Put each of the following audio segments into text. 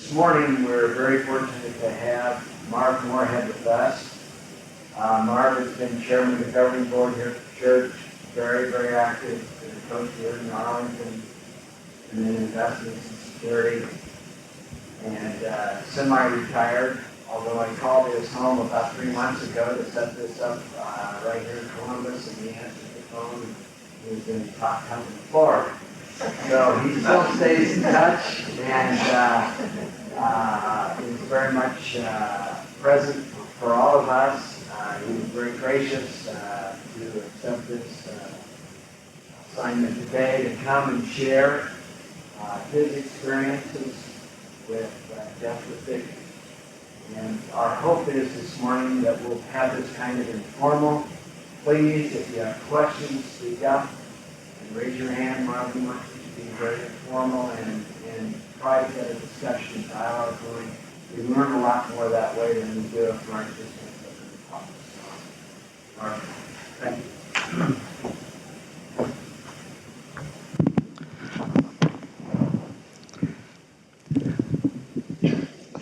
This morning, we're very fortunate to have Marv Moorehead with us. Marv has been chairman of the governing board here at the church, very active as a coach here in Arlington, and in investments and security, and semi-retired, although I called his home about 3 months ago to set this up right here in Columbus, and he answered the phone, and he was in top company Florida. So he still stays in touch, and he's very much present for all of us. He was very gracious to accept this assignment today to come and share his experiences with death with dignity. And our hope is this morning that we'll have this kind of informal. Please, if you have questions, speak up and raise your hand. Marv wants you to be very informal and try to get a discussion and dialogue going. We learn a lot more that way than we do if we're just going to talk. Marv, thank you.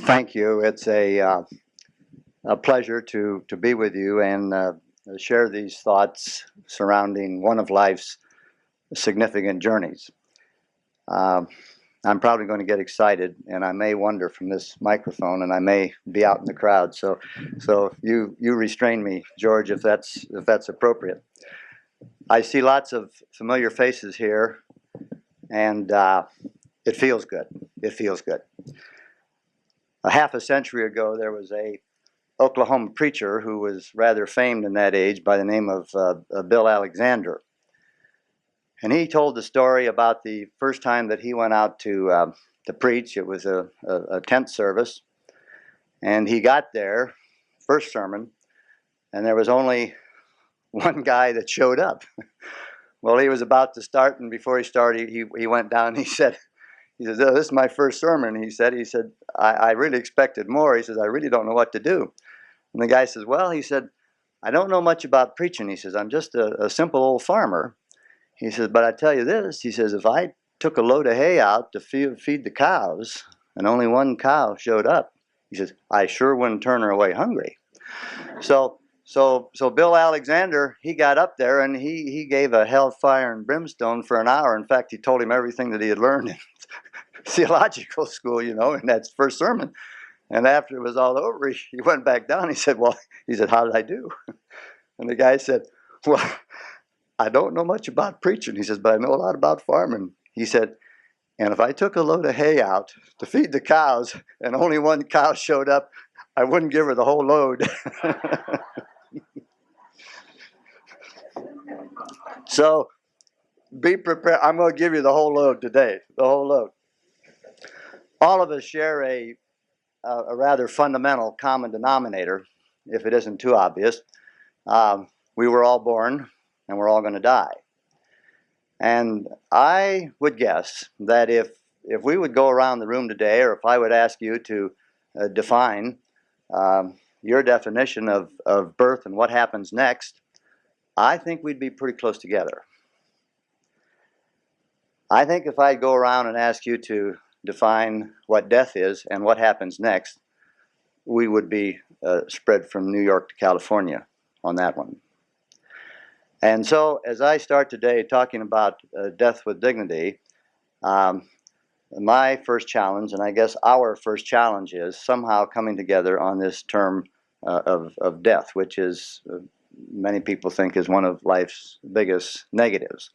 Thank you. It's a pleasure to be with you and share these thoughts surrounding one of life's significant journeys. I'm probably going to get excited, and I may wander from this microphone, and I may be out in the crowd. So you restrain me, George, if that's appropriate. I see lots of familiar faces here, and it feels good. It feels good. A half a century ago, there was a Oklahoma preacher who was rather famed in that age by the name of Bill Alexander. And he told the story about the first time that he went out to preach. It was a tent service. And he got there, first sermon, and there was only one guy that showed up. Well, he was about to start, and before he started, he went down and he said, oh, this is my first sermon. He said, I really expected more. He says, I really don't know what to do. And the guy says, well, he said, I don't know much about preaching. He says, I'm just a simple old farmer. He says, but I tell you this, he says, if I took a load of hay out to feed the cows and only one cow showed up, he says, I sure wouldn't turn her away hungry. So Bill Alexander, he got up there and he gave a hellfire and brimstone for an hour. In fact, he told him everything that he had learned in theological school, in that first sermon. And after it was all over, he went back down. He said, how did I do? And the guy said, well, I don't know much about preaching. He says, but I know a lot about farming. He said, and if I took a load of hay out to feed the cows and only one cow showed up, I wouldn't give her the whole load. So be prepared. I'm going to give you the whole load today, the whole load. All of us share a rather fundamental common denominator, if it isn't too obvious. We were all born, and we're all going to die. And I would guess that if we would go around the room today, or if I would ask you to define your definition of birth and what happens next, I think we'd be pretty close together. I think if I go around and ask you to define what death is and what happens next, we would be spread from New York to California on that one. And so as I start today talking about death with dignity, my first challenge, and I guess our first challenge, is somehow coming together on this term of death, which is many people think is one of life's biggest negatives.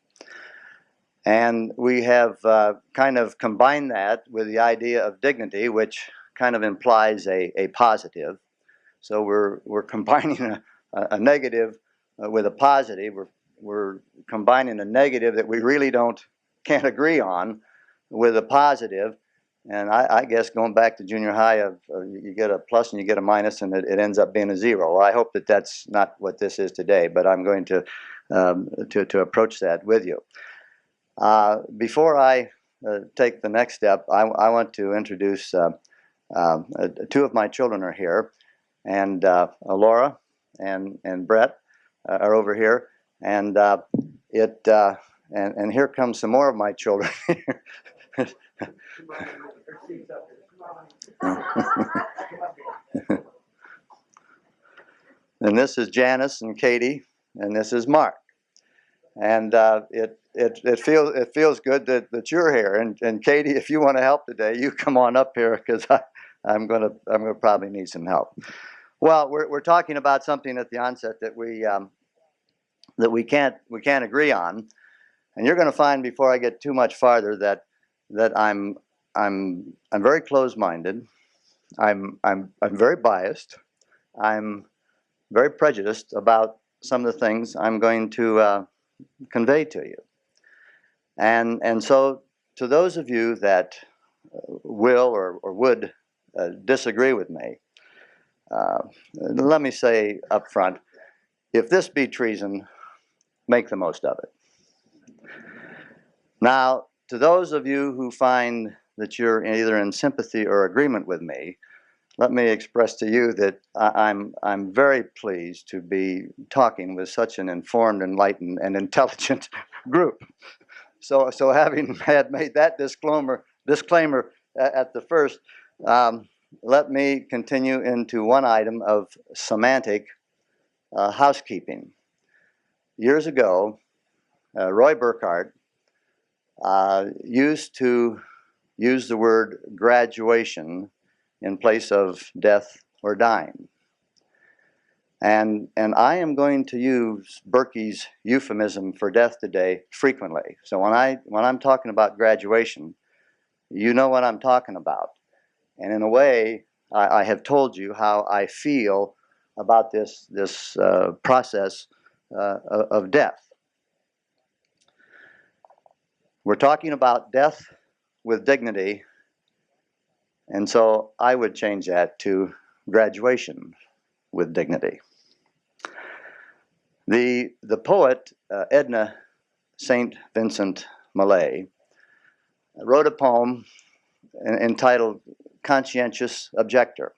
And we have kind of combined that with the idea of dignity, which kind of implies a positive. So we're combining a negative with a positive. We're combining a negative that we really can't agree on with a positive. And I guess going back to junior high, you get a plus and you get a minus, and it ends up being a zero. Well, I hope that that's not what this is today, but I'm going to approach that with you. Before I take the next step, I want to introduce two of my children are here, and Laura and Brett are over here, and here comes some more of my children. And this is Janice and Katie, and this is Mark. And it feels good that you're here. And Katie, if you want to help today, you come on up here, because I'm gonna probably need some help. Well, we're talking about something at the onset that we can't agree on, and you're going to find before I get too much farther that I'm very closed-minded. I'm very biased. I'm very prejudiced about some of the things I'm going to convey to you. And so to those of you that will or would disagree with me, let me say up front, if this be treason, make the most of it. Now, to those of you who find that you're either in sympathy or agreement with me, let me express to you that I'm very pleased to be talking with such an informed, enlightened, and intelligent group. So having made that disclaimer at the first, let me continue into one item of semantic housekeeping. Years ago, Roy Burkhart used to use the word graduation in place of death or dying. And I am going to use Berkey's euphemism for death today frequently. So when I'm talking about graduation, you know what I'm talking about. And in a way, I have told you how I feel about this process of death. We're talking about death with dignity, and so I would change that to graduation with dignity. The poet Edna St. Vincent Millay wrote a poem entitled Conscientious Objector.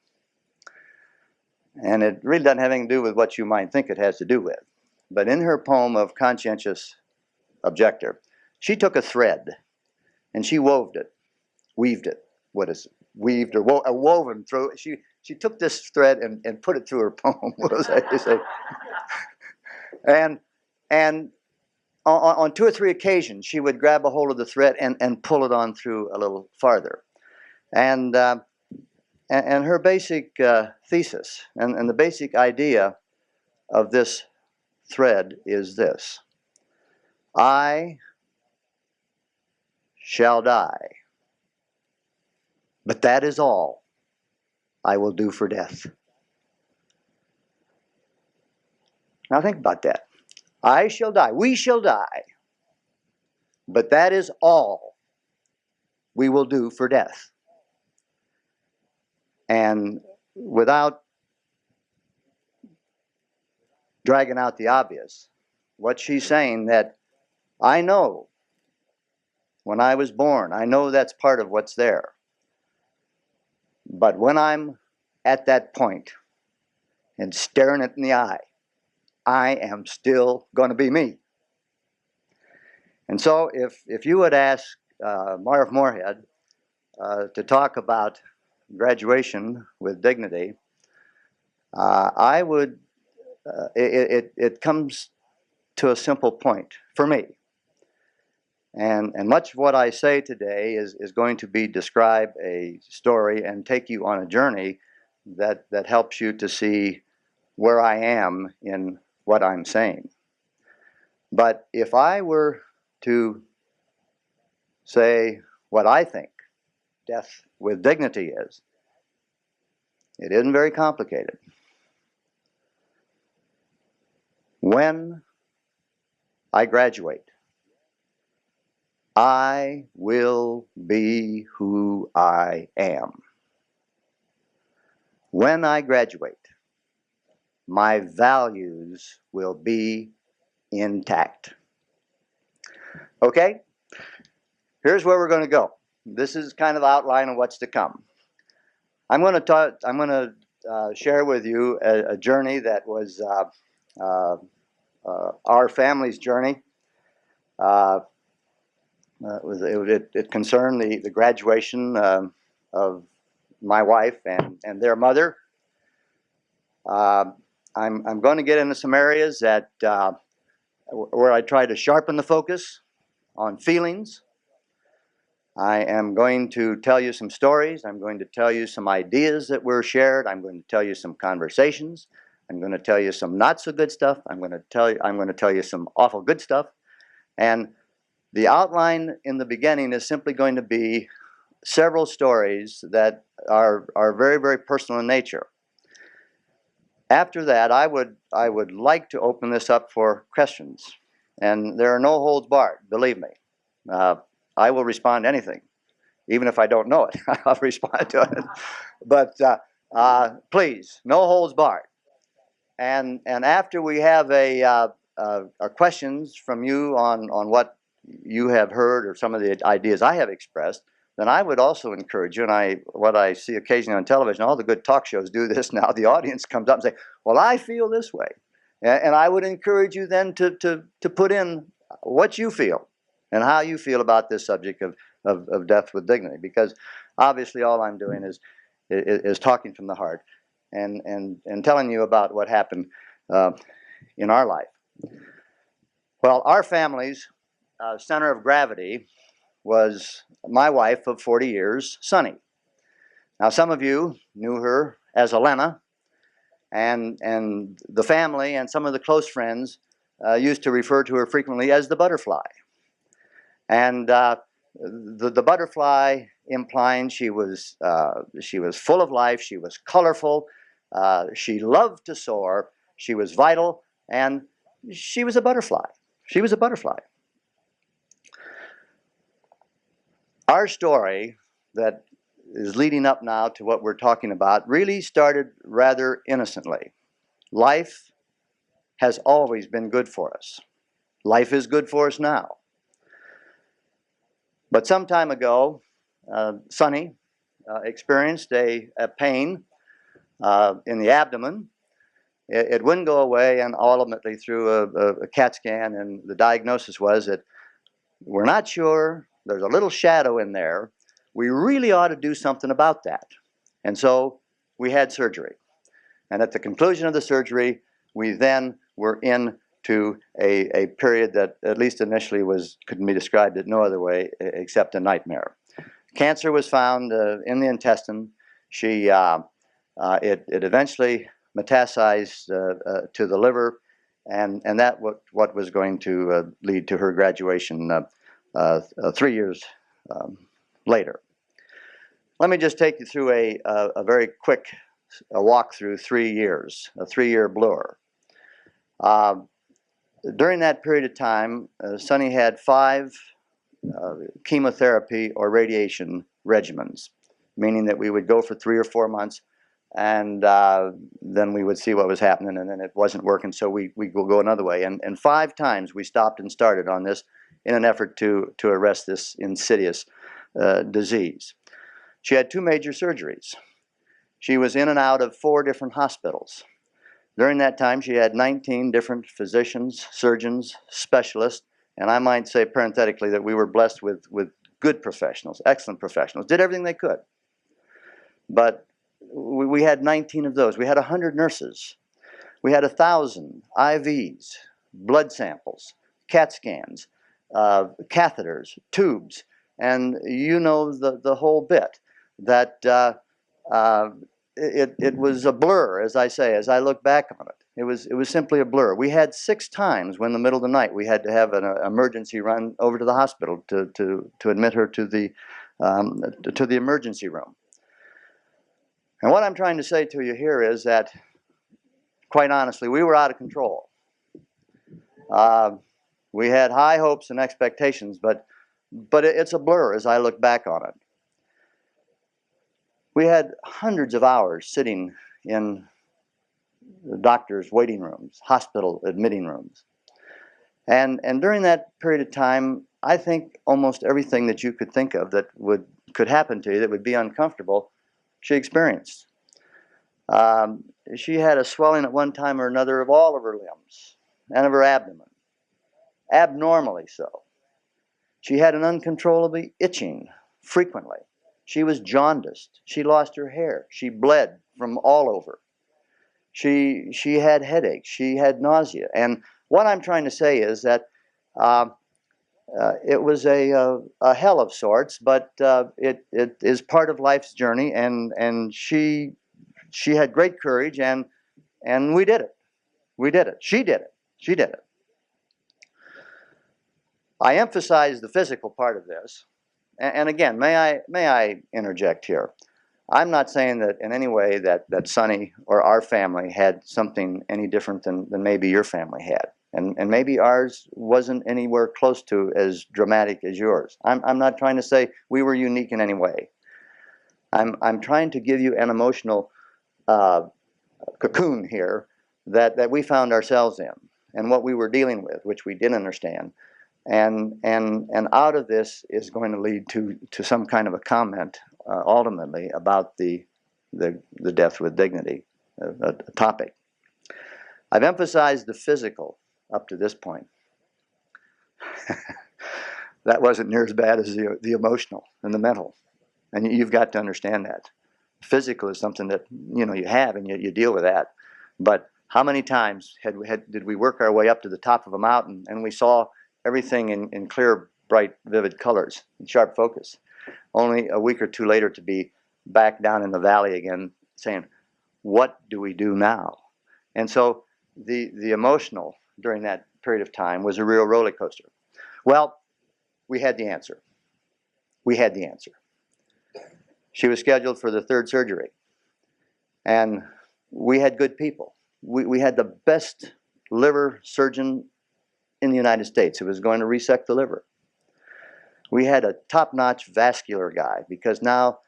And it really doesn't have anything to do with what you might think it has to do with. But in her poem of Conscientious Objector, she took a thread and she weaved it. What is it? Weaved or woven through. She took this thread and put it through her poem. What was I to say? And on 2 or 3 occasions, she would grab a hold of the thread and pull it on through a little farther. And her basic thesis and the basic idea of this thread is this: I shall die, but that is all I will do for death. Now think about that. I shall die, we shall die, but that is all we will do for death. And without dragging out the obvious, what she's saying that I know when I was born, I know that's part of what's there. But when I'm at that point and staring it in the eye, I am still going to be me. And so if you would ask Marv Moorehead to talk about graduation with dignity, I would, it comes to a simple point for me. And much of what I say today is going to be describe a story and take you on a journey that helps you to see where I am in what I'm saying. But if I were to say what I think death with dignity is, it isn't very complicated. When I graduate, I will be who I am. When I graduate, my values will be intact. Okay? Here's where we're going to go. This is kind of the outline of what's to come. I'm going to share with you a journey that was our family's journey. It concerned the graduation of my wife and their mother. I'm going to get into some areas that where I try to sharpen the focus on feelings. I am going to tell you some stories. I'm going to tell you some ideas that were shared. I'm going to tell you some conversations. I'm going to tell you some not so good stuff. I'm going to tell you some awful good stuff. And the outline in the beginning is simply going to be several stories that are very, very personal in nature. After that, I would like to open this up for questions. And there are no holds barred, believe me. I will respond to anything. Even if I don't know it, I'll respond to it. But please, no holds barred. And after we have a questions from you on what you have heard or some of the ideas I have expressed, then I would also encourage you, and what I see occasionally on television, all the good talk shows do this now, the audience comes up and say, well, I feel this way. And I would encourage you then to put in what you feel and how you feel about this subject of death with dignity, because obviously all I'm doing is talking from the heart and telling you about what happened in our life. Well, our family's center of gravity was my wife of 40 years, Sunny. Now, some of you knew her as Elena, and the family and some of the close friends used to refer to her frequently as the butterfly. And the butterfly implying she was full of life, she was colorful, she loved to soar, she was vital, and she was a butterfly. She was a butterfly. Our story that is leading up now to what we're talking about really started rather innocently. Life has always been good for us. Life is good for us now. But some time ago, Sunny experienced a pain in the abdomen. It wouldn't go away, and ultimately through a CAT scan, and the diagnosis was that we're not sure, there's a little shadow in there, we really ought to do something about that. And so we had surgery. And at the conclusion of the surgery, we then were into a period that at least initially couldn't be described in no other way except a nightmare. Cancer was found in the intestine. It eventually metastasized to the liver, and that what was going to lead to her graduation 3 years later. Let me just take you through a very quick walk through 3 years, a 3-year blur. During that period of time, Sunny had 5 chemotherapy or radiation regimens, meaning that we would go for 3 or 4 months, and then we would see what was happening, and then it wasn't working, so we would go another way. And 5 times we stopped and started on this in an effort to arrest this insidious disease. She had 2 major surgeries. She was in and out of 4 different hospitals. During that time, she had 19 different physicians, surgeons, specialists, and I might say parenthetically that we were blessed with good professionals, excellent professionals, did everything they could. But we had 19 of those. We had 100 nurses. We had 1,000 IVs, blood samples, CAT scans, catheters, tubes, and you know the whole bit. That it was a blur, as I say, as I look back on it. It was simply a blur. We had 6 times when in the middle of the night we had to have an emergency run over to the hospital to admit her to the emergency room. And what I'm trying to say to you here is that, quite honestly, we were out of control. We had high hopes and expectations, but it's a blur as I look back on it. We had hundreds of hours sitting in the doctors' waiting rooms, hospital admitting rooms. And during that period of time, I think almost everything that you could think of that could happen to you that would be uncomfortable, she experienced. She had a swelling at one time or another of all of her limbs and of her abdomen, abnormally so. She had an uncontrollably itching frequently. She was jaundiced. She lost her hair. She bled from all over. She had headaches. She had nausea. And what I'm trying to say is that it was a hell of sorts, but it is part of life's journey. And she had great courage, and we did it. We did it. She did it. She did it. I emphasize the physical part of this. And again, may I interject here? I'm not saying that in any way that Sonny or our family had something any different than maybe your family had. And maybe ours wasn't anywhere close to as dramatic as yours. I'm not trying to say we were unique in any way. I'm trying to give you an emotional cocoon here that we found ourselves in, and what we were dealing with, which we didn't understand. And out of this is going to lead to some kind of a comment ultimately about the death with dignity topic. I've emphasized the physical up to this point. That wasn't near as bad as the emotional and the mental, and you've got to understand that. Physical is something that you have, and you deal with that. But how many times did we work our way up to the top of a mountain and we saw everything in clear, bright, vivid colors, in sharp focus, only a week or two later to be back down in the valley again saying, what do we do now? And so the emotional during that period of time was a real roller coaster. Well, we had the answer. We had the answer. She was scheduled for the third surgery, and we had good people. We had the best liver surgeon in the United States who was going to resect the liver. We had a top-notch vascular guy, because now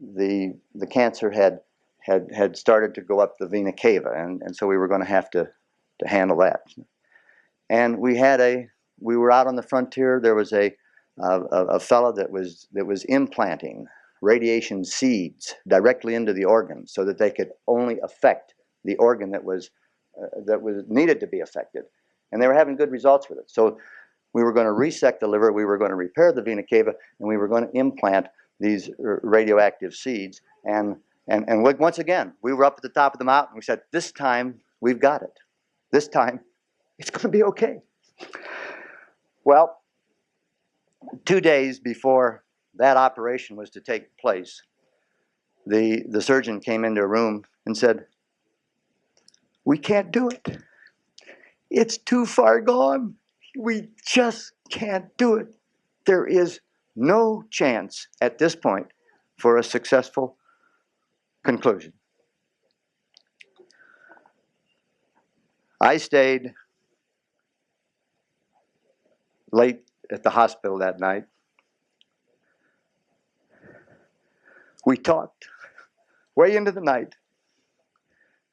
the cancer had started to go up the vena cava, and so we were going to have to handle that. And we were out on the frontier. There was a fellow that was implanting radiation seeds directly into the organ so that they could only affect the organ that was needed to be affected. And they were having good results with it. So we were going to resect the liver, we were going to repair the vena cava, and we were going to implant these radioactive seeds. And once again, we were up at the top of the mountain. We said, this time we've got it. This time it's going to be okay. Well, 2 days before that operation was to take place, the surgeon came into a room and said, we can't do it. It's too far gone. We just can't do it. There is no chance at this point for a successful conclusion. I stayed late at the hospital that night. We talked way into the night.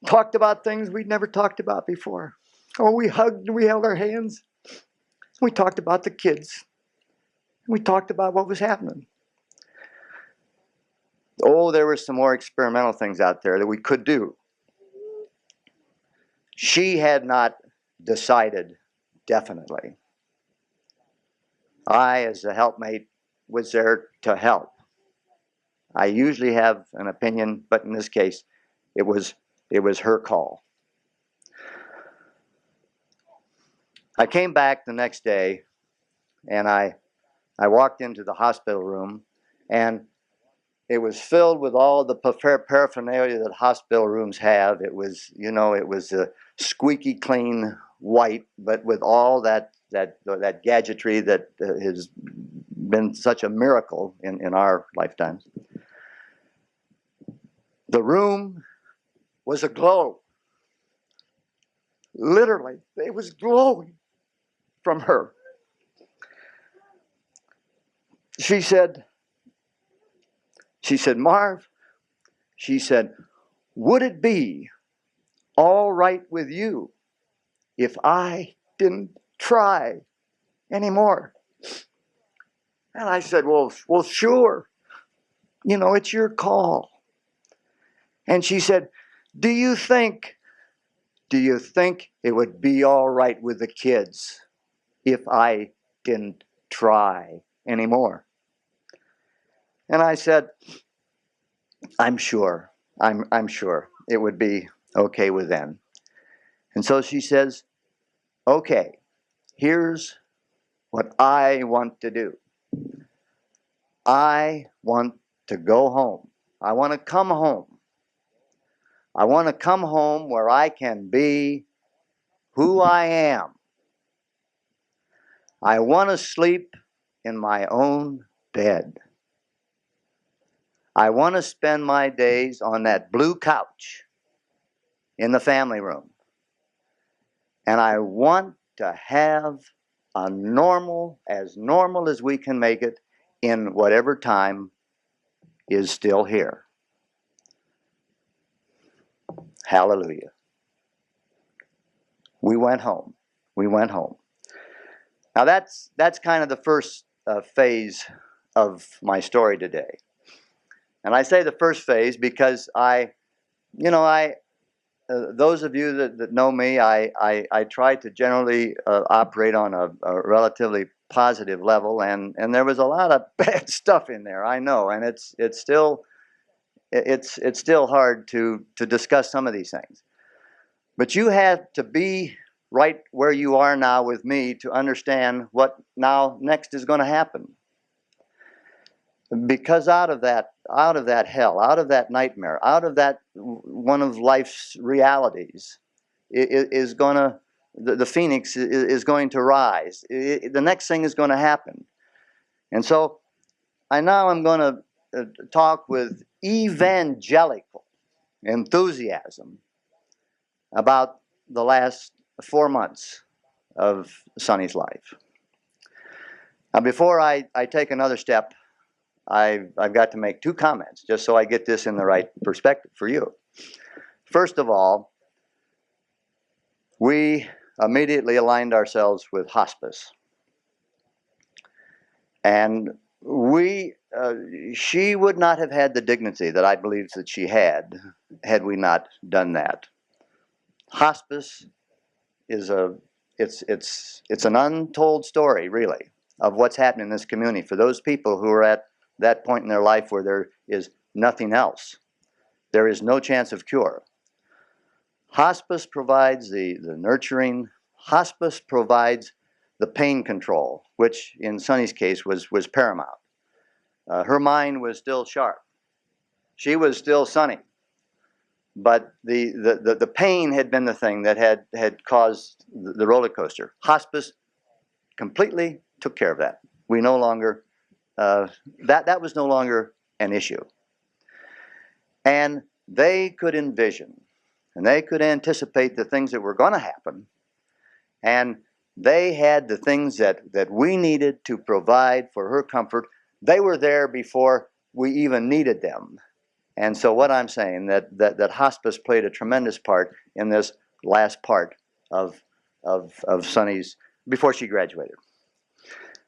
Talked about things we'd never talked about before. Oh, we hugged and we held our hands. We talked about the kids. We talked about what was happening. Oh, there were some more experimental things out there that we could do. She had not decided definitely. I, as a helpmate, was there to help. I usually have an opinion, but in this case, it was her call. I came back the next day, and I walked into the hospital room, and it was filled with all the paraphernalia that hospital rooms have. It was, it was a squeaky clean white, but with all that gadgetry that has been such a miracle in our lifetimes. The room was aglow. Literally, it was glowing from her. She said, Marv, she said, would it be all right with you if I didn't try anymore? And I said, well, sure. It's your call. And she said, do you think it would be all right with the kids if I didn't try anymore? And I said, I'm sure, I'm sure it would be okay with them. And so she says, okay, here's what I want to do. I want to go home. I want to come home. I want to come home where I can be who I am. I want to sleep in my own bed. I want to spend my days on that blue couch in the family room. And I want to have a normal as we can make it in whatever time is still here. Hallelujah. We went home. We went home. Now that's kind of the first phase of my story today. And I say the first phase because those of you that know me, I try to generally operate on a relatively positive level, and there was a lot of bad stuff in there, I know, and it's still hard to discuss some of these things. But you have to be right where you are now with me to understand what now next is going to happen. Because out of that hell, out of that nightmare, out of that one of life's realities, is going to, the phoenix is going to rise. The next thing is going to happen. And so I'm going to talk with evangelical enthusiasm about the last 4 months of Sonny's life. Now, before I take another step, I've got to make 2 comments just so I get this in the right perspective for you. First of all, we immediately aligned ourselves with hospice. And she would not have had the dignity that I believe that she had we not done that. Hospice is it's an untold story, really, of what's happening in this community for those people who are at that point in their life where there is nothing else. There is no chance of cure. Hospice provides the nurturing. Hospice provides the pain control, which in Sonny's case was paramount. Her mind was still sharp. She was still Sonny. But the pain had been the thing that had caused the roller coaster. Hospice completely took care of that. We no longer, that was no longer an issue. And they could envision, and they could anticipate the things that were going to happen. And they had the things that we needed to provide for her comfort. They were there before we even needed them. And so what I'm saying, that hospice played a tremendous part in this last part of Sonny's, before she graduated.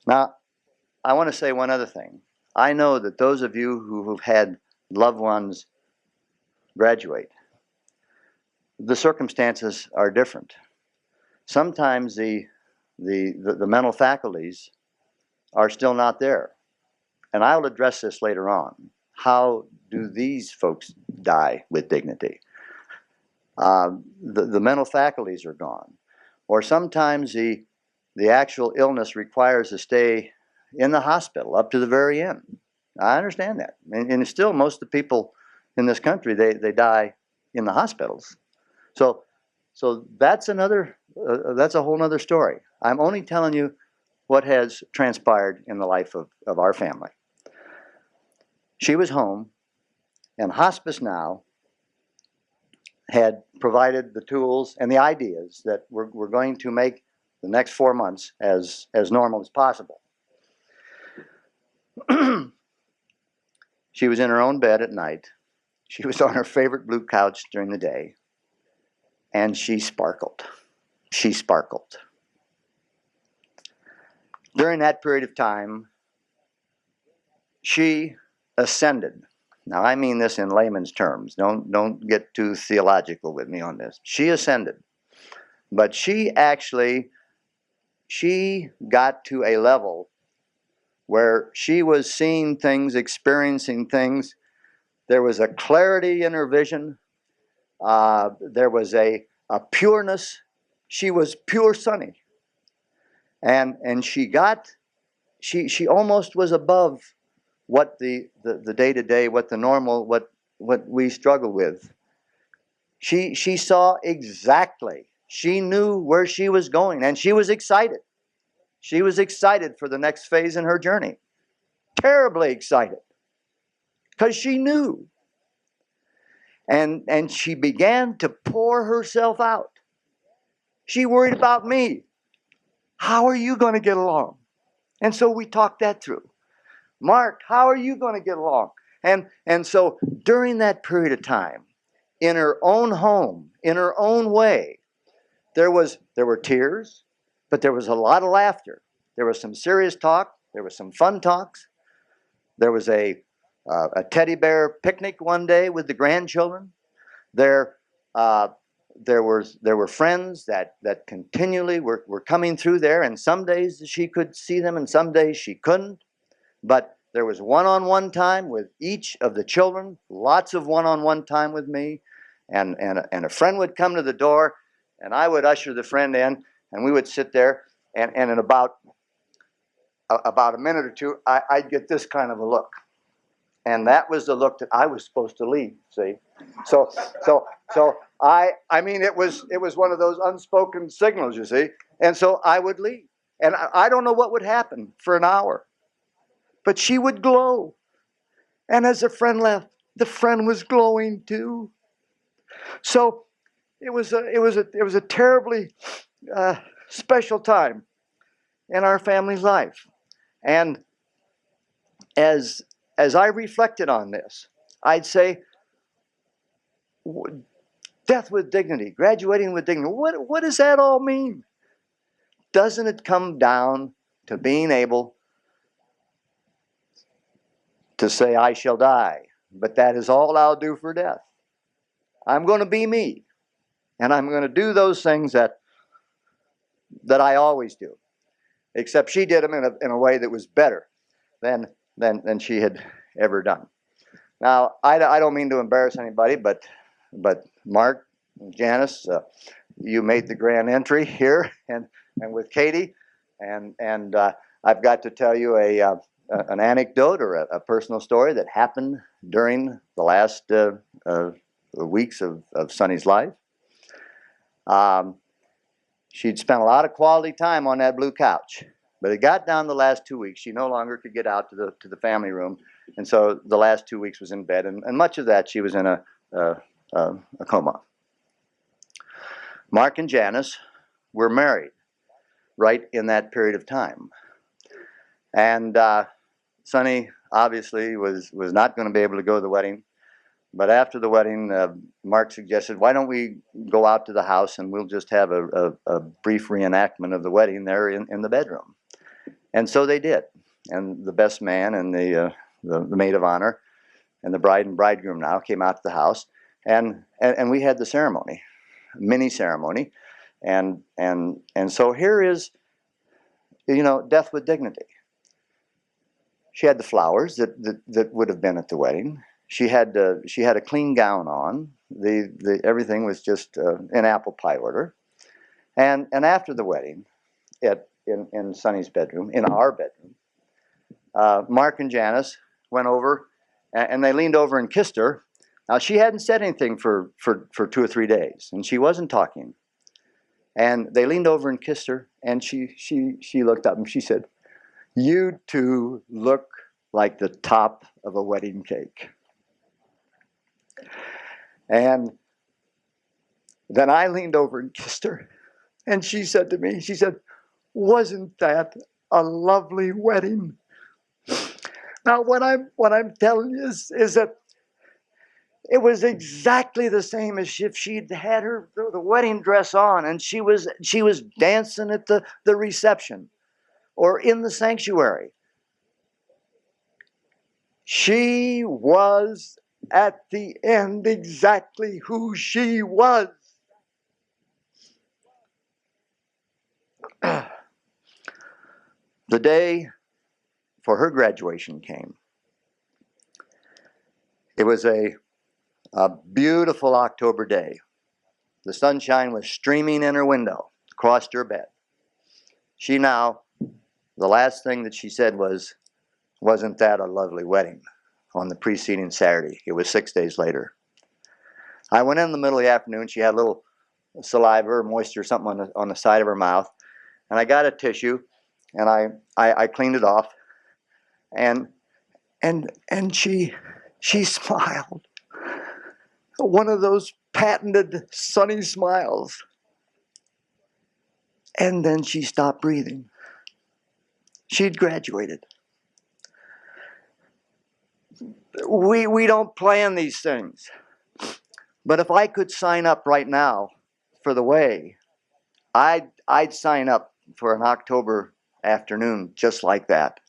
Now, I want to say one other thing. I know that those of you who've had loved ones graduate, the circumstances are different. Sometimes the mental faculties are still not there. And I will address this later on. How do these folks die with dignity? The mental faculties are gone. Or sometimes the actual illness requires to stay in the hospital up to the very end. I understand that. And still, most of the people in this country, they die in the hospitals. So that's that's a whole other story. I'm only telling you what has transpired in the life of our family. She was home, and Hospice Now had provided the tools and the ideas that we're going to make the next 4 months as normal as possible. She was in her own bed at night. She was on her favorite blue couch during the day, and she sparkled. She sparkled. During that period of time, she ascended. Now, I mean this in layman's terms. Don't get too theological with me on this. She ascended. But she got to a level where she was seeing things, experiencing things. There was a clarity in her vision. There was a pureness. She was pure Sunny. And she almost was above what the day-to-day, what the normal, what we struggle with. She saw exactly. She knew where she was going, and she was excited. She was excited for the next phase in her journey. Terribly excited. Because she knew. And she began to pour herself out. She worried about me. How are you going to get along? And so we talked that through. Mark, how are you going to get along? And so during that period of time, in her own home, in her own way, there were tears, but there was a lot of laughter. There was some serious talk. There was some fun talks. There was a teddy bear picnic one day with the grandchildren. There were friends that continually were coming through there, and some days she could see them, and some days she couldn't. But there was one-on-one time with each of the children, lots of one-on-one time with me, and a friend would come to the door, and I would usher the friend in, and we would sit there, and in about a minute or two, I'd get this kind of a look. And that was the look that I was supposed to leave, see? So I mean, it was one of those unspoken signals, you see? And so I would leave. And I don't know what would happen for an hour. But she would glow. And as the friend left, the friend was glowing too. So it was a terribly special time in our family's life. And as I reflected on this, I'd say, death with dignity, graduating with dignity, what does that all mean? Doesn't it come down to being able to say, I shall die, but that is all I'll do for death. I'm going to be me, and I'm going to do those things that I always do, except she did them in a way that was better than she had ever done. Now, I don't mean to embarrass anybody, but Mark and Janice, you made the grand entry here, and with Katie, and I've got to tell you an anecdote or a personal story that happened during the last weeks of Sonny's life. She'd spent a lot of quality time on that blue couch, but it got down the last 2 weeks. She no longer could get out to the family room, and so the last 2 weeks was in bed, and much of that she was in a coma. Mark and Janice were married right in that period of time, and Sonny obviously was not going to be able to go to the wedding. But after the wedding, Mark suggested, why don't we go out to the house and we'll just have a brief reenactment of the wedding there in the bedroom. And so they did. And the best man and the maid of honor and the bride and bridegroom now came out to the house. And we had the ceremony, mini ceremony. And so here is, death with dignity. She had the flowers that would have been at the wedding. She had a clean gown on. Everything was just in apple pie order. And after the wedding, in Sonny's bedroom, in our bedroom, Mark and Janice went over, and they leaned over and kissed her. Now she hadn't said anything for 2 or 3 days, and she wasn't talking. And they leaned over and kissed her, and she looked up and she said, "You two look like the top of a wedding cake." And then I leaned over and kissed her, and she said to me, "Wasn't that a lovely wedding?" Now, what I'm telling you is that it was exactly the same as if she'd had the wedding dress on, and she was dancing at the reception or in the sanctuary. She was at the end exactly who she was. The day for her graduation came. It was a beautiful October day. The sunshine was streaming in her window, across her bed. She now, the last thing that she said was, "Wasn't that a lovely wedding?" on the preceding Saturday. It was 6 days later. I went in the middle of the afternoon. She had a little saliva or moisture or something on the side of her mouth. And I got a tissue and I cleaned it off. And she smiled. One of those patented sunny smiles. And then she stopped breathing. She'd graduated. We don't plan these things. But if I could sign up right now for the way, I'd sign up for an October afternoon just like that.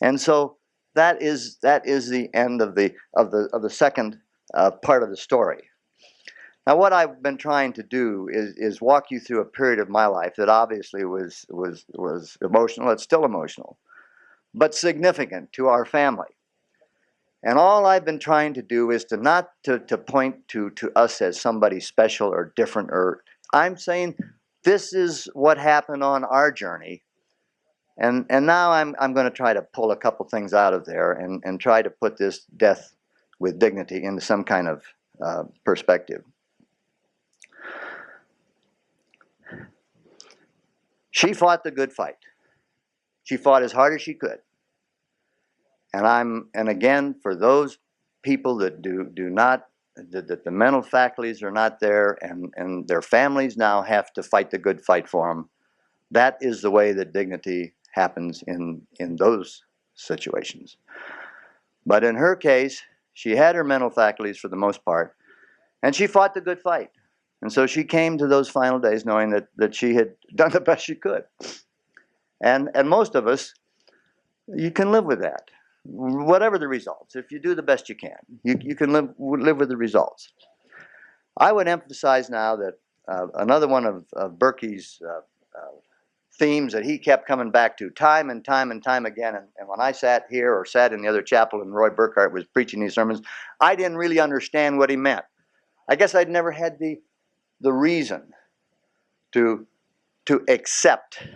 And so that is the end of the second part of the story. Now, what I've been trying to do is walk you through a period of my life that obviously was emotional. It's still emotional, but significant to our family. And all I've been trying to do is to not to point to us as somebody special or different, or I'm saying this is what happened on our journey. And now I'm going to try to pull a couple things out of there and try to put this death with dignity into some kind of perspective. She fought the good fight. She fought as hard as she could. And again, for those people that do not, that the mental faculties are not there, and their families now have to fight the good fight for them, that is the way that dignity happens in those situations. But in her case, she had her mental faculties for the most part, and she fought the good fight. And so she came to those final days knowing that she had done the best she could. And most of us, you can live with that. Whatever the results, if you do the best you can, you can live with the results. I would emphasize now that another one of Berkey's themes that he kept coming back to time and time and time again, and when I sat here or sat in the other chapel and Roy Burkhart was preaching these sermons, I didn't really understand what he meant. I guess I'd never had the reason to accept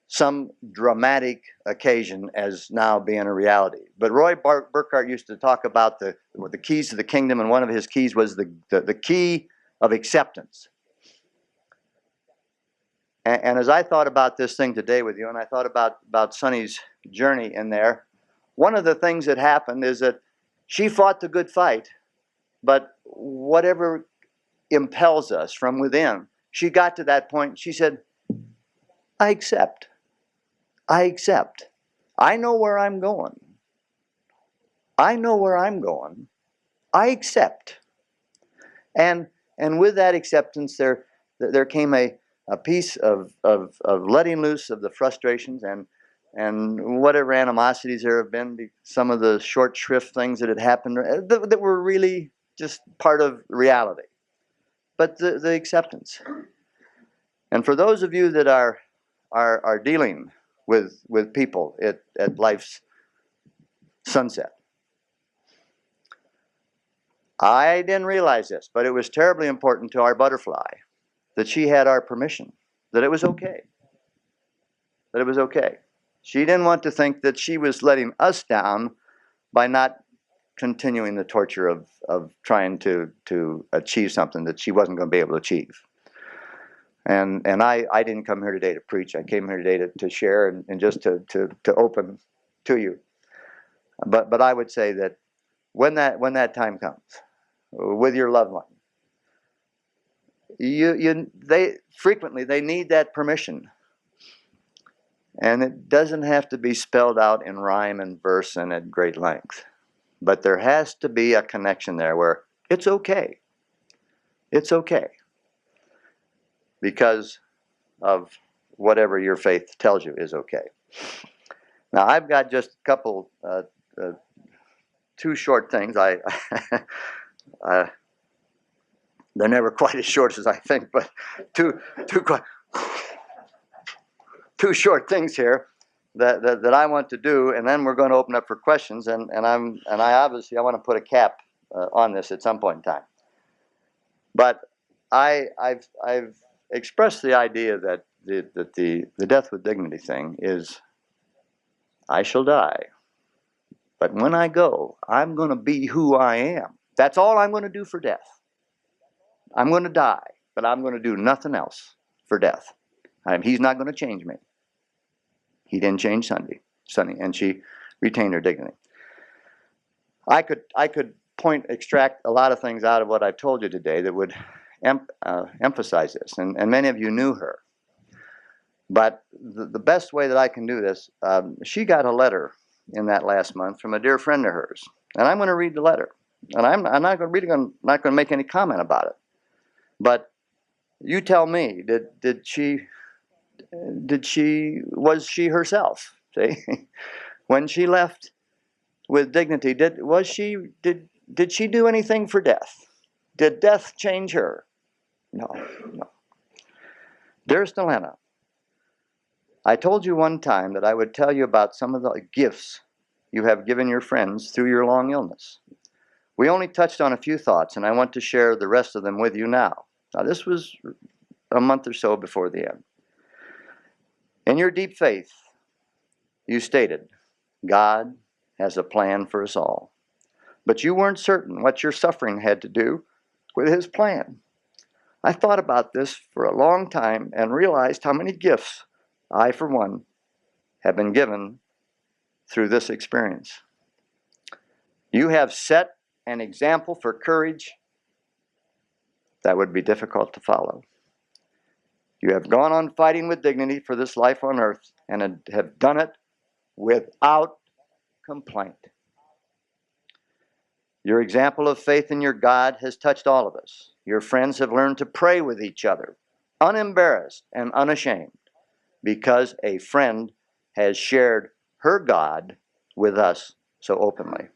some dramatic occasion as now being a reality. But Roy Burkhart used to talk about the keys to the kingdom, and one of his keys was the key of acceptance. And as I thought about this thing today with you, and I thought about Sonny's journey in there, one of the things that happened is that she fought the good fight, but whatever impels us from within, she got to that point, she said, I accept. I accept. I know where I'm going. I know where I'm going. I accept. And with that acceptance, there came a piece of letting loose of the frustrations and whatever animosities there have been, some of the short shrift things that had happened that were really just part of reality. But the acceptance. And for those of you that are dealing with people at life's sunset, I didn't realize this, but it was terribly important to our butterfly that she had our permission, that it was okay. That it was okay. She didn't want to think that she was letting us down by not continuing the torture of trying to achieve something that she wasn't going to be able to achieve. And I didn't come here today to preach. I came here today to share and just to open to you. But I would say that when that time comes with your loved one, they frequently need that permission. And it doesn't have to be spelled out in rhyme and verse and at great length. But there has to be a connection there where it's okay. It's okay. Because of whatever your faith tells you is okay. Now, I've got just a couple, two short things. They're never quite as short as I think, but two short things here that I want to do, and then we're going to open up for questions. And I obviously I want to put a cap on this at some point in time. But I've expressed the idea that the death with dignity thing is, I shall die, but when I go, I'm going to be who I am. That's all I'm going to do for death. I'm going to die, but I'm going to do nothing else for death. He's not going to change me. He didn't change Sonny, and she retained her dignity. I could extract a lot of things out of what I've told you today that would emphasize this, and many of you knew her. But the best way that I can do this, she got a letter in that last month from a dear friend of hers, and I'm going to read the letter, and I'm not going to make any comment about it. But you tell me, was she herself? See, when she left with dignity, did she do anything for death? Did death change her? No. Dearest Elena, I told you one time that I would tell you about some of the gifts you have given your friends through your long illness. We only touched on a few thoughts, and I want to share the rest of them with you now. Now, this was a month or so before the end. In your deep faith, you stated, God has a plan for us all. But you weren't certain what your suffering had to do with his plan. I thought about this for a long time and realized how many gifts I, for one, have been given through this experience. You have set an example for courage that would be difficult to follow. You have gone on fighting with dignity for this life on earth and have done it without complaint. Your example of faith in your God has touched all of us. Your friends have learned to pray with each other, unembarrassed and unashamed, because a friend has shared her God with us so openly.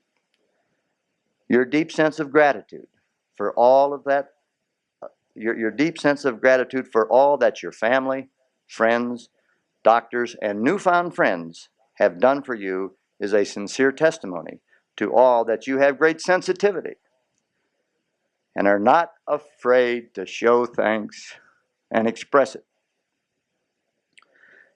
Your deep sense of gratitude for all of that, your deep sense of gratitude for all that your family, friends, doctors, and newfound friends have done for you is a sincere testimony to all that you have great sensitivity and are not afraid to show thanks and express it.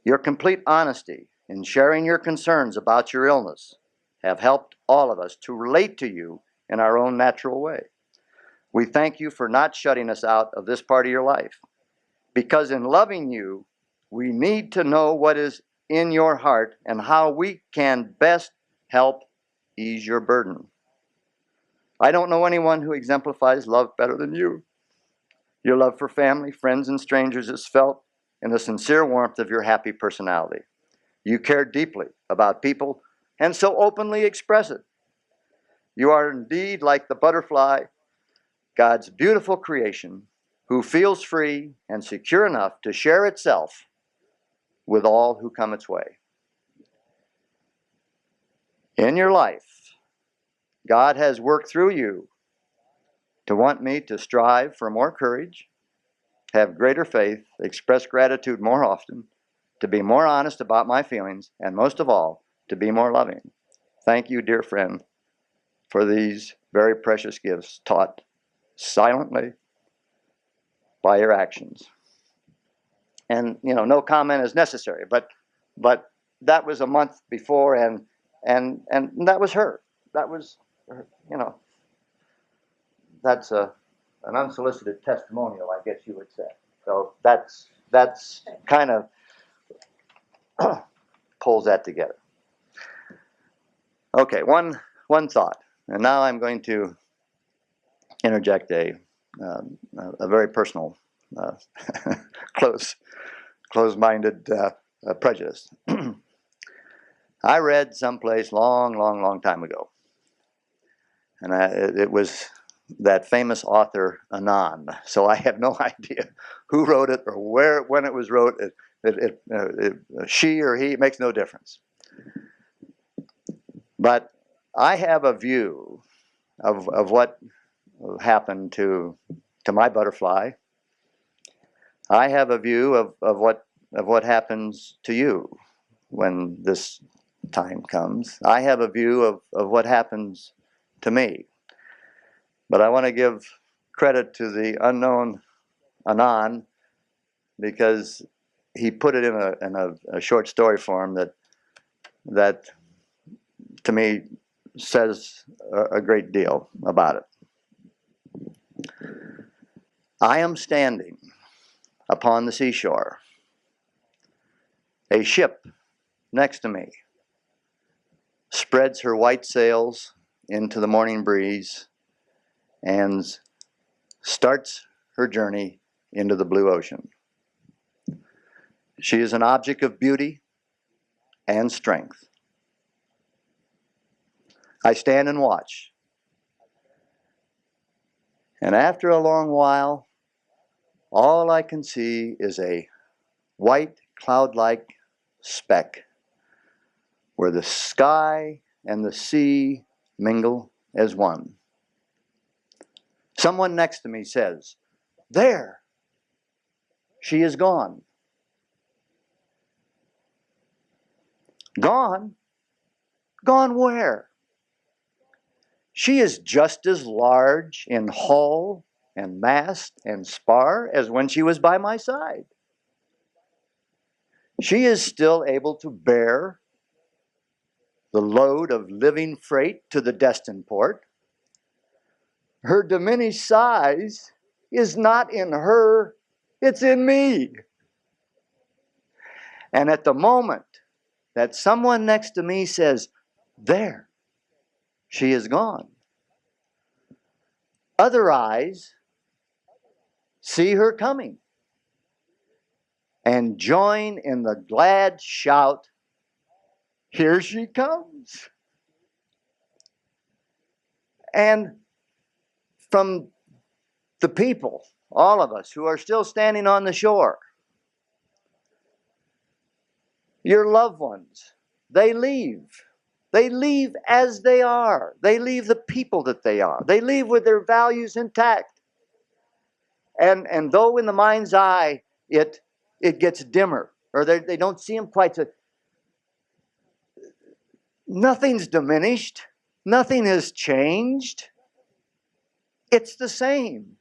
Your complete honesty in sharing your concerns about your illness have helped all of us to relate to you in our own natural way. We thank you for not shutting us out of this part of your life, because in loving you, we need to know what is in your heart and how we can best help ease your burden. I don't know anyone who exemplifies love better than you. Your love for family, friends, and strangers is felt in the sincere warmth of your happy personality. You care deeply about people and so openly express it. You are indeed like the butterfly, God's beautiful creation, who feels free and secure enough to share itself with all who come its way. In your life, God has worked through you to want me to strive for more courage, have greater faith, express gratitude more often, to be more honest about my feelings, and most of all, to be more loving. Thank you, dear friend, for these very precious gifts taught silently by your actions. And, no comment is necessary, but that was a month before, and that was her. That was her, that's an unsolicited testimonial, I guess you would say. So that's kind of pulls that together. Okay, one thought, and now I'm going to interject a very personal, close-minded prejudice. I read someplace long time ago, and it was that famous author Anand. So I have no idea who wrote it or when it was wrote. She or he, it makes no difference. But I have a view of what happened to my butterfly. I have a view of what happens to you when this time comes. I have a view of what happens to me. But I want to give credit to the unknown Anon, because he put it in a short story form that to me says a great deal about it. I am standing upon the seashore. A ship next to me spreads her white sails into the morning breeze and starts her journey into the blue ocean. She is an object of beauty and strength. I stand and watch. And after a long while, all I can see is a white cloud-like speck where the sky and the sea mingle as one. Someone next to me says, "There, she is gone." Gone? Gone where? She is just as large in hull and mast and spar as when she was by my side. She is still able to bear the load of living freight to the destined port. Her diminished size is not in her, it's in me. And at the moment that someone next to me says, "There, she is gone," other eyes see her coming and join in the glad shout, "Here she comes." And from the people, all of us who are still standing on the shore, your loved ones, they leave. They leave as they are. They leave the people that they are. They leave with their values intact. And though in the mind's eye it gets dimmer, or they don't see them quite so, nothing's diminished. Nothing has changed. It's the same.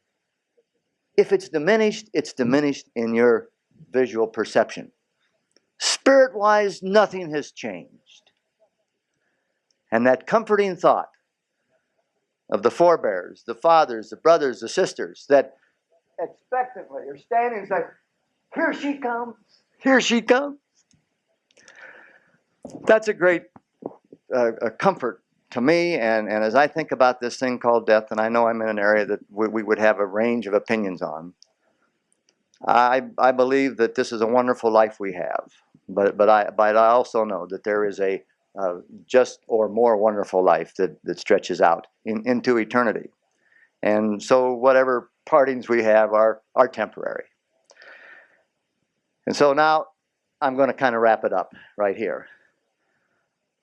If it's diminished in your visual perception. Spirit-wise, nothing has changed. And that comforting thought of the forebears, the fathers, the brothers, the sisters, that expectantly are standing and say, "Here she comes, here she comes." That's a great a comfort to me, and as I think about this thing called death, and I know I'm in an area that we would have a range of opinions on, I believe that this is a wonderful life we have, but I also know that there is a just or more wonderful life that stretches out into eternity, and so whatever partings we have are temporary. And so now I'm going to kind of wrap it up right here.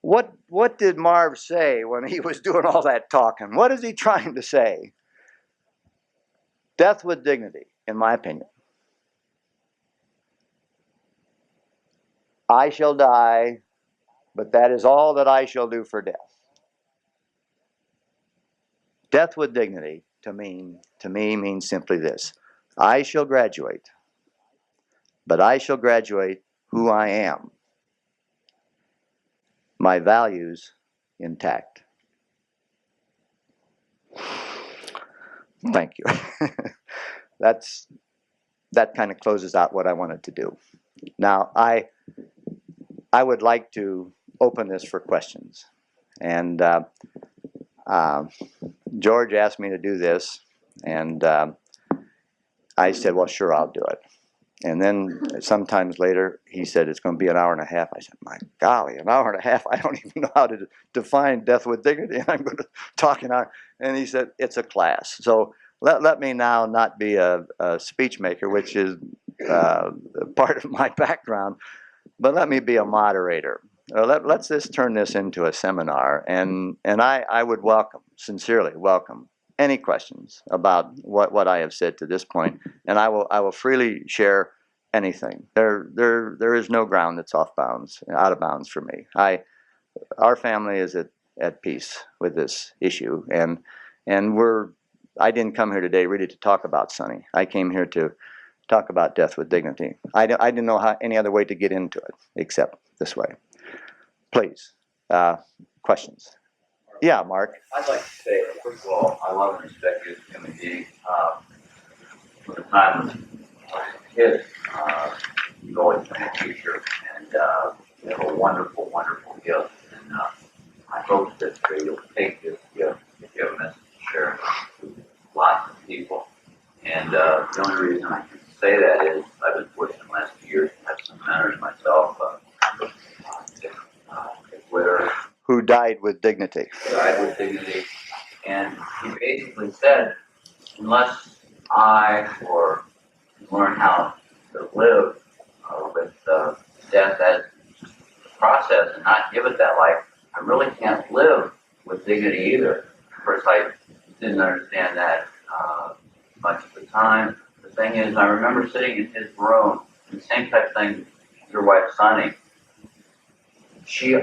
What did Marv say when he was doing all that talking? What is he trying to say? Death with dignity, in my opinion. I shall die, but that is all that I shall do for death. Death with dignity, to me, means simply this. I shall graduate, but I shall graduate who I am. My values intact. Thank you. That kind of closes out what I wanted to do. Now, I would like to open this for questions. And George asked me to do this, and I said, "Well, sure, I'll do it." And then sometimes later, he said, "It's going to be an hour and a half." I said, "My golly, an hour and a half? I don't even know how to define death with dignity, and I'm going to talk an hour." And he said, "It's a class." So let me now not be a speech maker, which is part of my background, but let me be a moderator. Let's just turn this into a seminar, and I would sincerely welcome any questions about what I have said to this point, and I will freely share anything. There is no ground that's off bounds, out of bounds for me. Our family is at peace with this issue, and I didn't come here today really to talk about Sonny. I came here to talk about death with dignity. I didn't know any other way to get into it except this way. Please, questions? Yeah, Mark. I'd like to say, first of all, I love and respect you as a human being. From the time I was a kid, you've always been a teacher, and you have a wonderful, wonderful gift. And I hope that you'll take this gift if you have a message to share with lots of people. And the only reason I can say that is I've been fortunate in the last few years to have some mentors myself. Who died with dignity. Died with dignity. And he basically said, unless I or learn how to live with death as a process and not give it that life, I really can't live with dignity either. Of course, I didn't understand that much at the time. The thing is, I remember sitting in his room, and the same type of thing, your wife, Sonny, she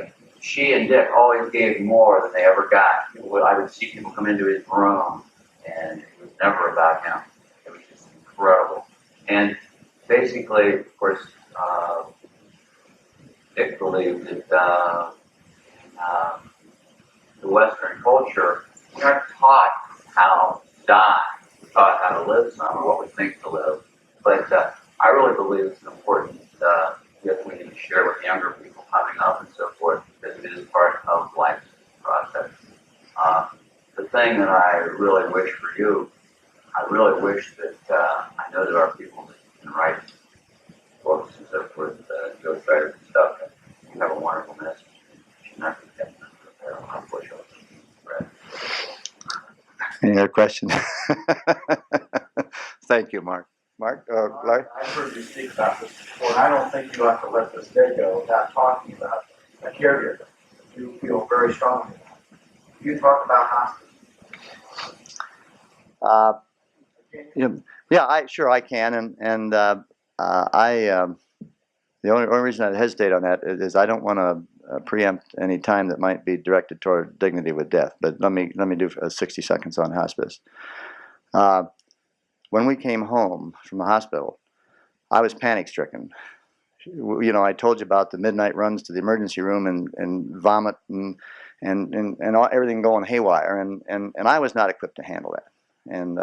and Dick always gave more than they ever got. I would see people come into his room, and it was never about him. It was just incredible. And basically, of course, Dick believed that the Western culture, we aren't taught how to die. We're taught how to live some, or what we think to live. But I really believe it's an important gift we need to share with younger people coming up and so forth, because it is part of life's process. The thing that I really wish for you, I really wish that I know there are people that can write books and so forth, ghostwriters and stuff, and you have a wonderful message. You should not forget that. Unfortunately. Any other questions? Thank you, Mark. Mark, Larry? I've heard you speak about this before, and I don't think you have to let this day go without talking about a caregiver. You feel very strongly about it. You talk about hospice. Sure I can, and the only reason I hesitate on that is I don't want to preempt any time that might be directed toward dignity with death. But let me do 60 seconds on hospice. When we came home from the hospital, I was panic stricken. You know, I told you about the midnight runs to the emergency room and vomit and everything going haywire, and I was not equipped to handle that. And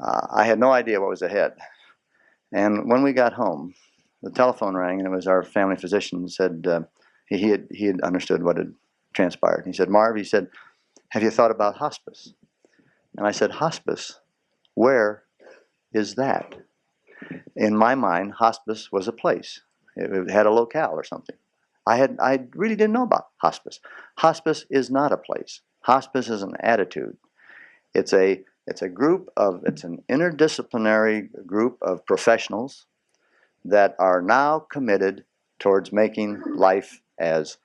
I had no idea what was ahead. And when we got home, the telephone rang, and it was our family physician who said he had understood what had transpired. He said, "Marv," he said, "have you thought about hospice?" And I said, "Hospice? Where is that?" In my mind, hospice was a place. It had a locale or something. I really didn't know about hospice. Hospice is not a place. Hospice is an attitude. It's an interdisciplinary group of professionals that are now committed towards making life as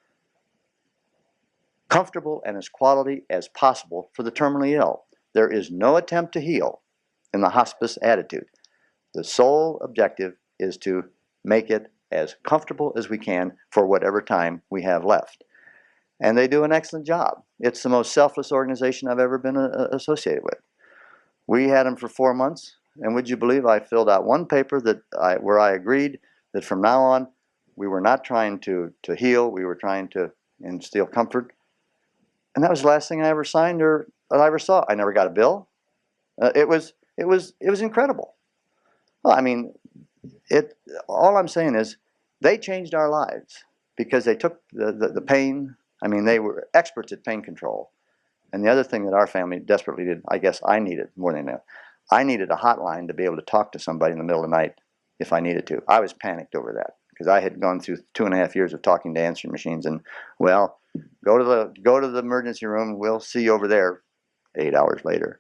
comfortable and as quality as possible for the terminally ill. There is no attempt to heal in the hospice attitude. The sole objective is to make it as comfortable as we can for whatever time we have left. And they do an excellent job. It's the most selfless organization I've ever been associated with. We had them for 4 months, and would you believe I filled out one paper where I agreed that from now on we were not trying to heal, we were trying to instill comfort. And that was the last thing I ever signed or I ever saw. I never got a bill. It was incredible. Well, I mean, all I'm saying is they changed our lives because they took the pain. I mean, they were experts at pain control. And the other thing that our family desperately did, I guess I needed more than that, I needed a hotline to be able to talk to somebody in the middle of the night if I needed to. I was panicked over that because I had gone through 2.5 years of talking to answering machines, and well, go to the emergency room. We'll see you over there 8 hours later.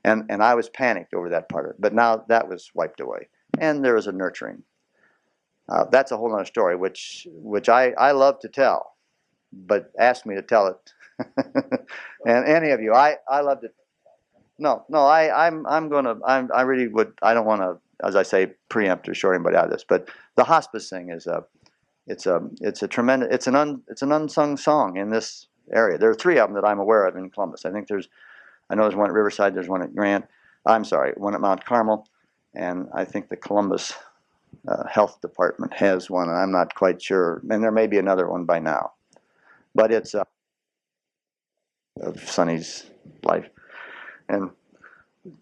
And I was panicked over that part of it. But now that was wiped away. And there was a nurturing. That's a whole other story, which I love to tell, but ask me to tell it. And any of you, I love to. No, I really would. I don't want to as I say, preempt or short anybody out of this. But the hospice thing is it's a tremendous, it's an unsung song in this area. There are 3 of them that I'm aware of in Columbus. I know there's one at Riverside, there's one at one at Mount Carmel, and I think the Columbus Health Department has one, and I'm not quite sure. And there may be another one by now, but it's of Sonny's life. And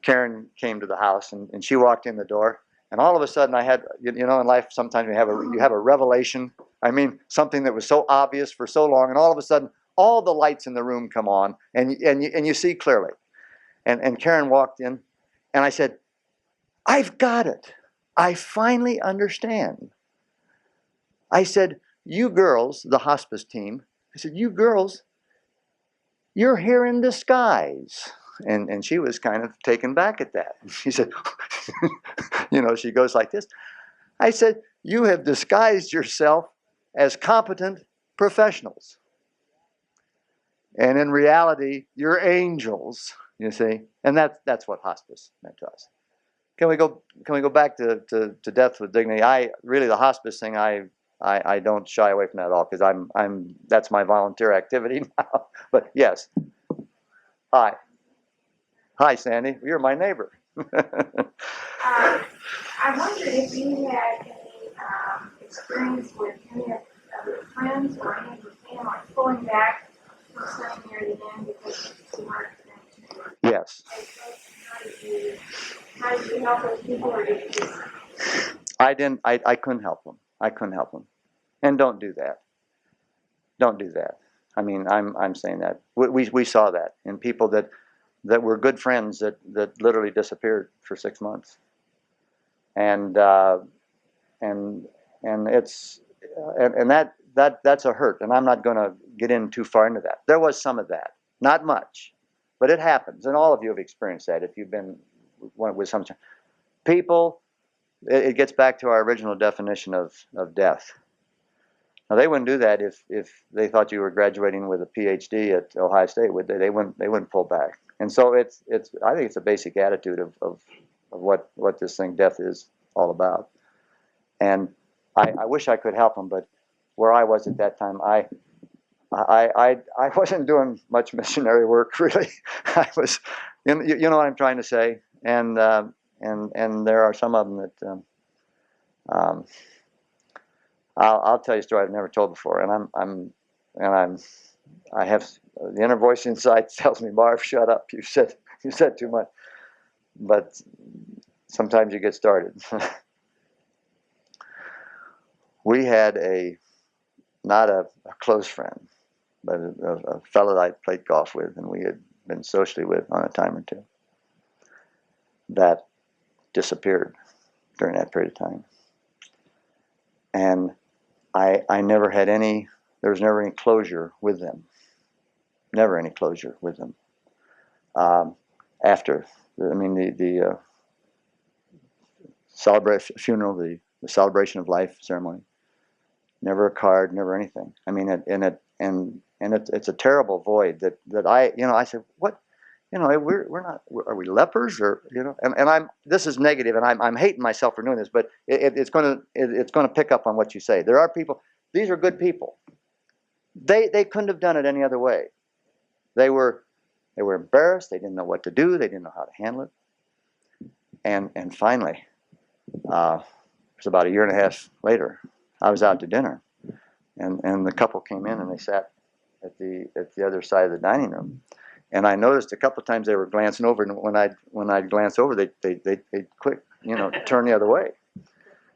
Karen came to the house, and she walked in the door, and all of a sudden I had, in life sometimes you have a revelation. I mean, something that was so obvious for so long, and all of a sudden all the lights in the room come on, and you see clearly. And Karen walked in, and I said, "I've got it. I finally understand." I said, "You girls, the hospice team," I said, "you girls, you're here in disguise." And she was kind of taken back at that. She said, she goes like this. I said, "You have disguised yourself as competent professionals. And in reality, you're angels," you see. And that's what hospice meant to us. Can we go back to death with dignity? The hospice thing, I don't shy away from that at all, because that's my volunteer activity now. But yes. Hi, Sandy. You're my neighbor. I wondered if you had any experience with any of your friends or any of your family pulling back from staying near the end because you weren't going to. Yes. How did you help those people, or did you just? I couldn't help them. I couldn't help them. And don't do that. Don't do that. I mean, I'm saying that. We saw that in people that were good friends that literally disappeared for 6 months. And it's that's a hurt, and I'm not going to get in too far into that. There was some of that, not much, but it happens, and all of you have experienced that if you've been with some people. It gets back to our original definition of death. Now, they wouldn't do that if they thought you were graduating with a PhD at Ohio State, would they? They wouldn't pull back. And so I think it's a basic attitude of what this thing, death, is all about. And I wish I could help them, but where I was at that time, I wasn't doing much missionary work, really. I was, you know what I'm trying to say. And there are some of them that I'll tell you a story I've never told before, and I have the inner voice inside tells me, "Marv, shut up. You said too much." But sometimes you get started. We had not a close friend, but a fellow that I played golf with, and we had been socially with on a time or two, that disappeared during that period of time. And I never had there was never any closure with them. Never any closure with them. After, the funeral, the celebration of life ceremony, never a card, never anything. I mean, it's a terrible void that I said, what? We're not. Are we lepers, or And this is negative, and I'm hating myself for doing this, but it's going to pick up on what you say. There are people. These are good people. They couldn't have done it any other way. They were embarrassed. They didn't know what to do. They didn't know how to handle it. And finally, it was about a year and a half later, I was out to dinner, and the couple came in and they sat at the other side of the dining room. And I noticed a couple of times they were glancing over, and when I'd glance over, they'd quick, turn the other way.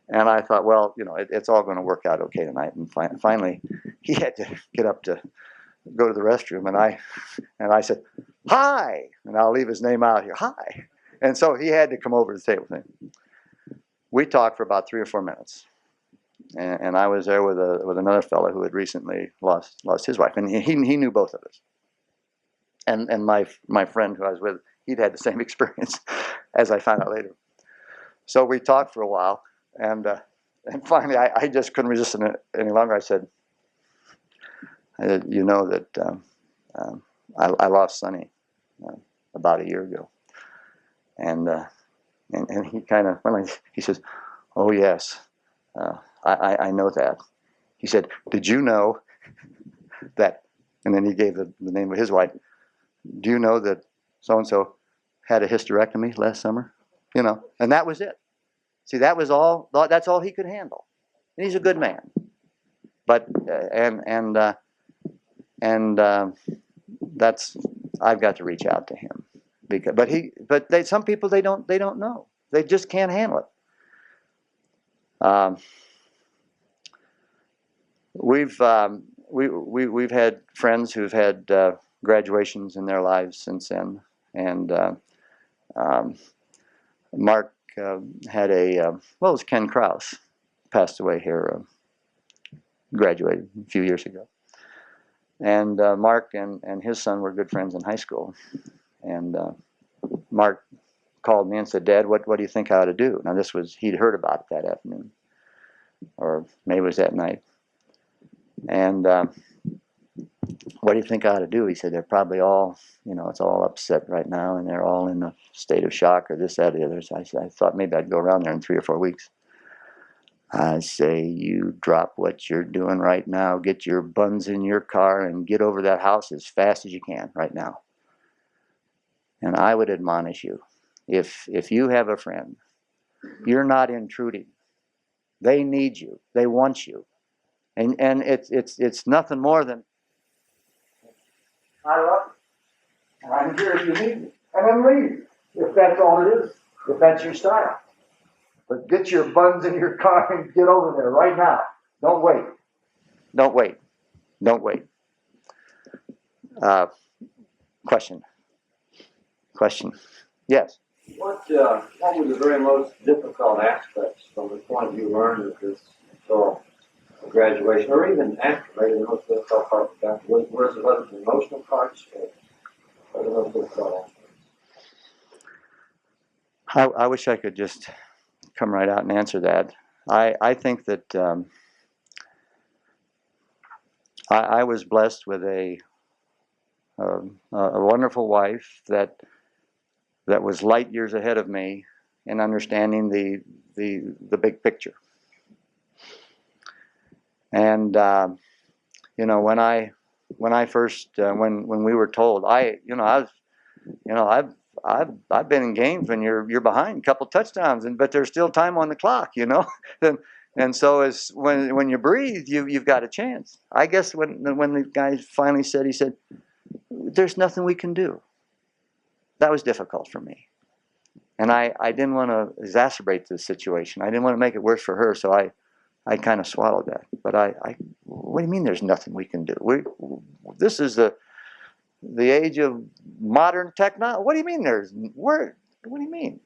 And I thought, well, it's all going to work out okay tonight. And finally, he had to get up to go to the restroom, and I said, "Hi," and I'll leave his name out here. "Hi," and so he had to come over to the table with me. We talked for about 3 or 4 minutes, and I was there with another fellow who had recently lost his wife, and he knew both of us. And my friend who I was with, he'd had the same experience, as I found out later. So we talked for a while, and finally I just couldn't resist it any longer. I said, that I lost Sonny about a year ago, and And he kind of, he says, oh, yes, I know that. He said, did you know that, and then he gave the name of his wife, do you know that so-and-so had a hysterectomy last summer? You know, and that was it. See, that's all he could handle. And he's a good man. But, that's, I've got to reach out to him. Some people, they don't know. They just can't handle it. We've had friends who've had graduations in their lives since then, and Mark had it was Ken Krause, passed away here, graduated a few years ago, and Mark and his son were good friends in high school, and Mark called me and said, Dad, what do you think I ought to do? Now he'd heard about it that afternoon, or maybe it was that night. And what do you think I ought to do? He said, they're probably all, it's all upset right now, and they're all in a state of shock, or this, that, or the other. So I thought maybe I'd go around there in 3 or 4 weeks. I say, you drop what you're doing right now, get your buns in your car, and get over that house as fast as you can right now. And I would admonish you, if you have a friend, you're not intruding. They need you. They want you. And it's nothing more than, I love you, and I'm here if you need me, and then leave, if that's all it is, if that's your style. But get your buns in your car and get over there right now. Don't wait. Don't wait. Don't wait. Question. Yes. What were the very most difficult aspects from the point you learned of this until graduation, or even after? Maybe the most difficult part of that was the emotional parts, or the most difficult aspects? I wish I could just come right out and answer that. I think that I was blessed with a wonderful wife that was light years ahead of me in understanding the big picture. And when I first when we were told, I've been in games when you're behind a couple touchdowns, but there's still time on the clock, and so when you breathe, you've got a chance. I guess when the guy finally said, he said, there's nothing we can do. That was difficult for me. And I didn't want to exacerbate the situation. I didn't want to make it worse for her, so I kind of swallowed that. But what do you mean there's nothing we can do? This is the age of modern technology. What do you mean what do you mean?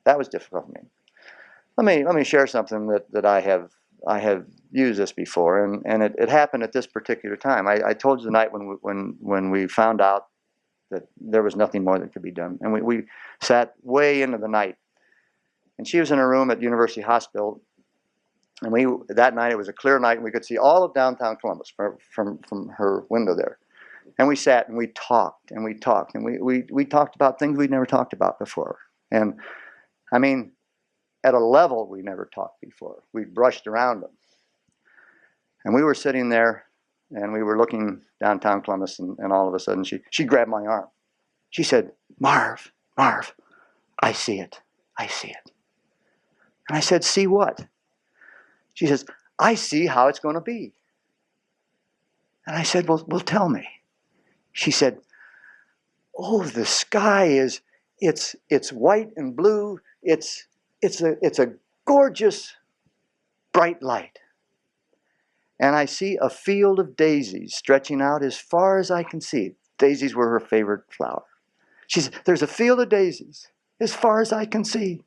That was difficult for me. Let me share something that I have used this before, and it happened at this particular time. I told you the night when we found out that there was nothing more that could be done, and we sat way into the night, and she was in her room at University Hospital, and that night, it was a clear night, and we could see all of downtown Columbus from her window there. And we sat and we talked and we talked and we talked about things we'd never talked about before. And I mean, at a level we never talked before. We brushed around them. And we were sitting there and we were looking downtown Columbus, and all of a sudden she grabbed my arm. She said, Marv, I see it. And I said, see what? She says, I see how it's going to be. And I said, well, tell me. She said, oh, the sky it's white and blue. It's a gorgeous bright light. And I see a field of daisies stretching out as far as I can see. Daisies were her favorite flower. She said, there's a field of daisies as far as I can see.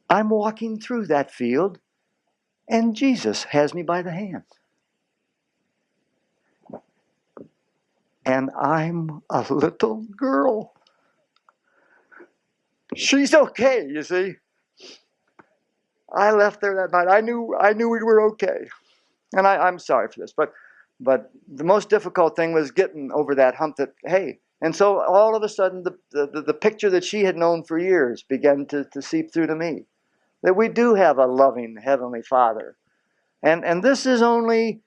I'm walking through that field, and Jesus has me by the hand. And I'm a little girl. She's okay, you see. I left there that night. I knew we were okay. And I'm sorry for this, but the most difficult thing was getting over that hump that, hey, And so all of a sudden, the picture that she had known for years began to seep through to me. That we do have a loving Heavenly Father. And this is only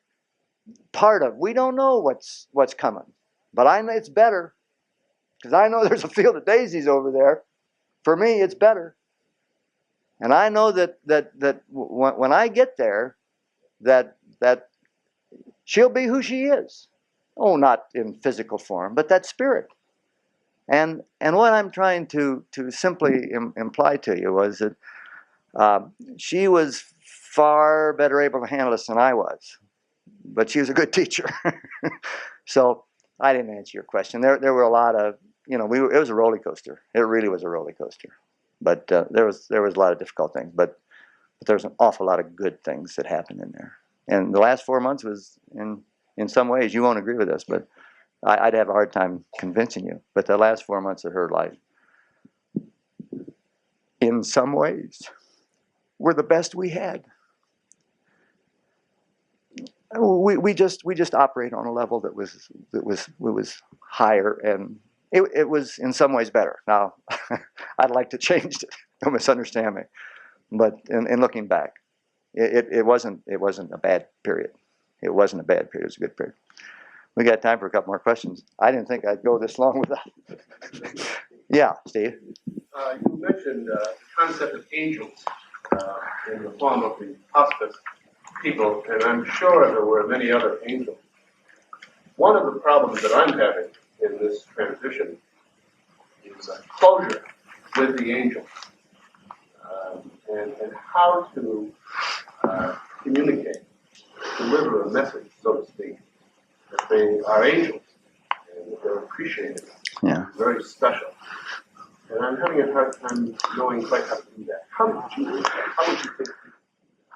part of, we don't know what's coming. But I know it's better. Because I know there's a field of daisies over there. For me, it's better. And I know that when I get there, that she'll be who she is. Oh, not in physical form, but that spirit. And what I'm trying to simply imply to you was that she was far better able to handle this than I was. But she was a good teacher. So I didn't answer your question. There were a lot of, it was a roller coaster. It really was a roller coaster. But there was a lot of difficult things. But there was an awful lot of good things that happened in there. And the last 4 months was, in some ways, you won't agree with this, but I'd have a hard time convincing you. But the last 4 months of her life, in some ways, were the best we had. We just operate on a level that was higher, and it was in some ways better. Now, I'd like to change it. Don't misunderstand me. But in looking back, it wasn't a bad period. It wasn't a bad period. It was a good period. We got time for a couple more questions. I didn't think I'd go this long without. Yeah, Steve. You mentioned the concept of angels in the form of the hospice people, and I'm sure there were many other angels. One of the problems that I'm having in this transition is closure with the angels, and how to communicate, deliver a message, so to speak, that they are angels and that they're appreciated, very special. And I'm having a hard time knowing quite how to do that. How would you think?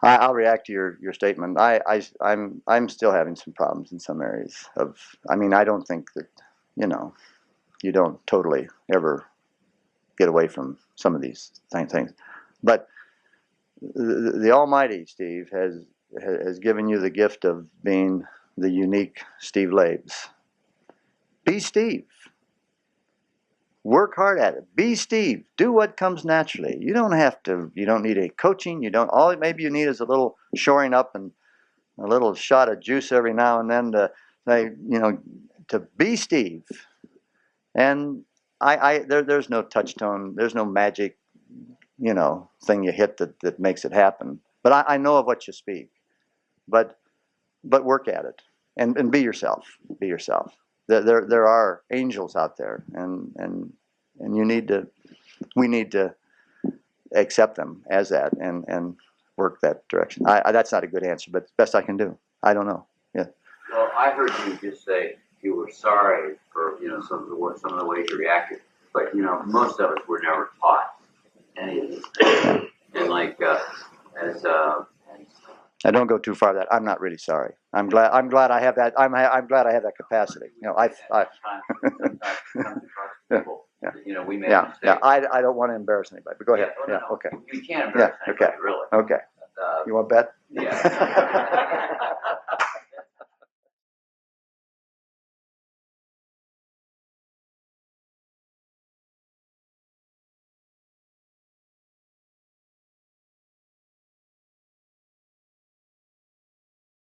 I'll react to your statement. I'm still having some problems in some areas of. I mean, I don't think that you don't totally ever get away from some of these things, but the Almighty Steve has given you the gift of being the unique Steve Labes. Be Steve. Work hard at it. Be Steve. Do what comes naturally. You don't have to. You don't need any coaching. You don't. All maybe you need is a little shoring up and a little shot of juice every now and then to say, to be Steve. And there's no touch tone. There's no magic, thing you hit that makes it happen. But I know of what you speak. But work at it and be yourself. Be yourself. There are angels out there, and we need to accept them as that and work that direction. That's not a good answer, but it's best I can do. I don't know. Yeah. Well, I heard you just say you were sorry for some of the ways you reacted, but most of us were never taught any of these things, and I don't go too far. That I'm not really sorry. I'm glad I have that. I'm glad I have that capacity. We made Yeah. mistakes. Yeah. I don't want to embarrass anybody. But go ahead. No, Okay. You can't embarrass anybody, Okay. really. Okay. You want to bet? Yeah.